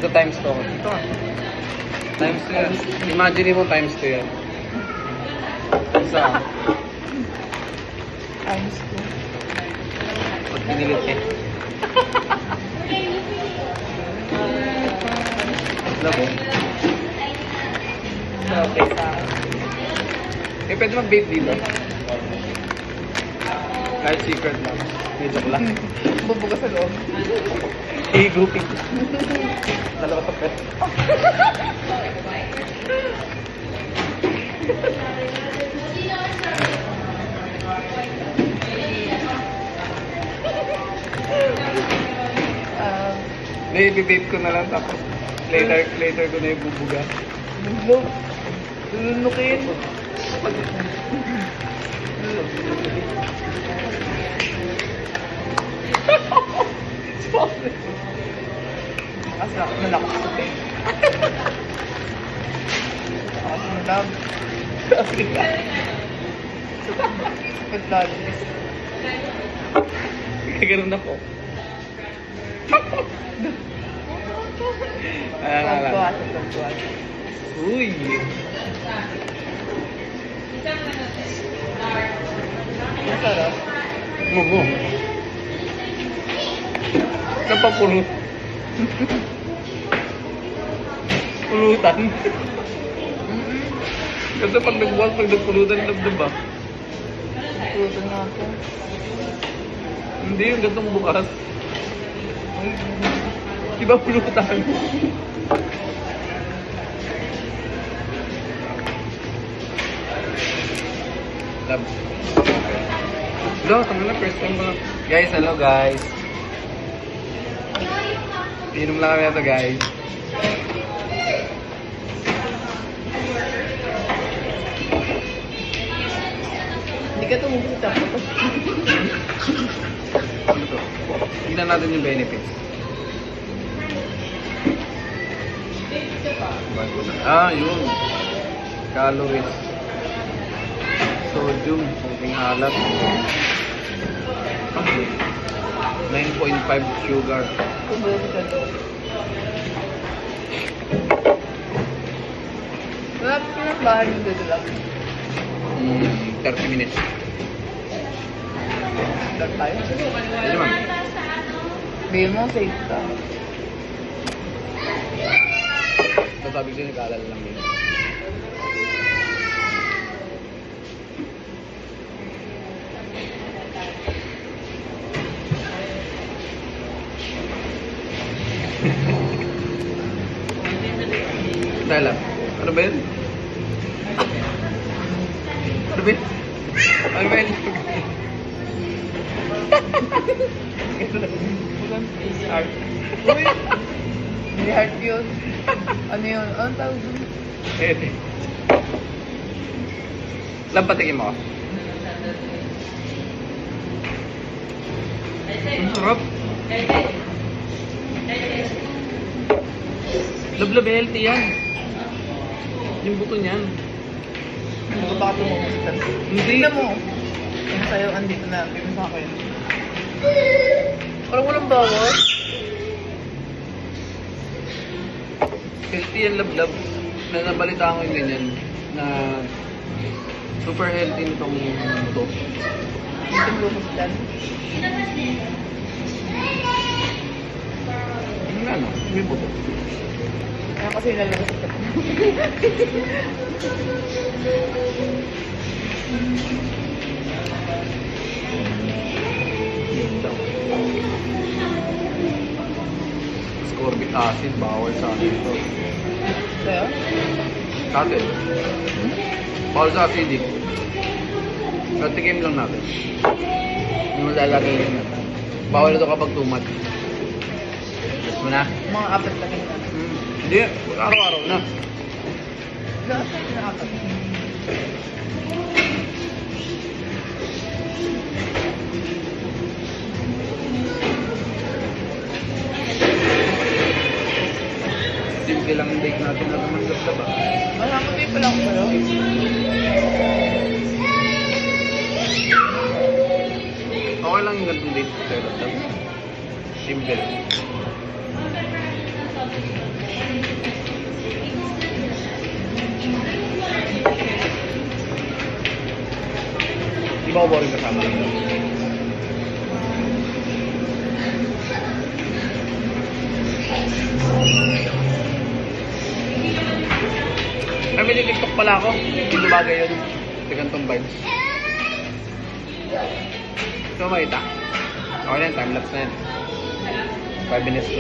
Magka-times 2 ako. Ito ah. Times 2 yan. Imagine mo times 2 yan. Isa. Times 2. Pag pinilit eh. Labo. Okay sa akin. Eh, pwede mag-bait dito. Kahit secret lang. Hindi, joke lang. Bubuga sa loob. Eh, grouping. Dalawa to pet. Hindi, i-vape ko na lang tapos later ko na yung bubuga. Look. Lulunukin. Kasi ako nalakas sa pen. Ako nalab. Kasi ka. Sakit lalo. Ganun ako. Pagkuwasa, pagkuwasa. Uy! Masarap. Momo. Napapulot. Pulutan. Kasi pag nagbuwal, pag nagpulutan, labdab ba? Pulutan nga ako. Hindi, yung gantong bukas. Iba pulutan. Love. Hello, tama na, first time ba? Guys, hello guys. Inom lang kami ito guys. Hindi ka tumugin sa ako. Ano to? Tignan natin yung benefits. Yun. Calories. Sodium. Konting alat. 9.5 sugar. Tumugin ka doon. Wala pa pinagbahan yung dito lang. 30 minutes. Lang tayo. Hindi naman. Bigyan mo, safe ka. Sasabi ko nag-aalala lang yun. Dahil lang. Ano ba yun? Ano ba yun? Ano ba yun? Heart. Uy! Hindi heart yun. Ano yun? Anong tawag dun? Ete. Lampatikin mo. Ang sarap. Lablab healthy yan. Yung buto niyan. Hindi ko baka tumugin sa tabi. Hindi. Tingnan mo. Yung sa'yo, andito na. Bigyan sa akin. Parang walang bawas. Healthy yan lablab. Na nabalitaan ko yung ganyan. Na super healthy nitong buto. Dito mo lumos dyan. Yung ano, may buto. Kaya kasi lalabas sa tabi. Ascorbic acid, bawal sa atin ito. Kaya? Sa atin. Bawal sa acidic. Natikim lang natin. Hindi mo lalagay yun. Bawal ito kapag too much. Gusto mo na? Mga apat na ganyan. Hindi, araw-araw na. Lahat na apat. Simple lang yung date natin na naman ganda ba? Malamagay pa lang sa'yo. Okay lang yung gandang date. Pero simple. Di ba ako boring kasama nito? Ay, may TikTok pala ako. Hindi bagay yun. Sa gantong vibes. Ito makita. Okay na yan, time-lapse na yan. 5 minutes lang.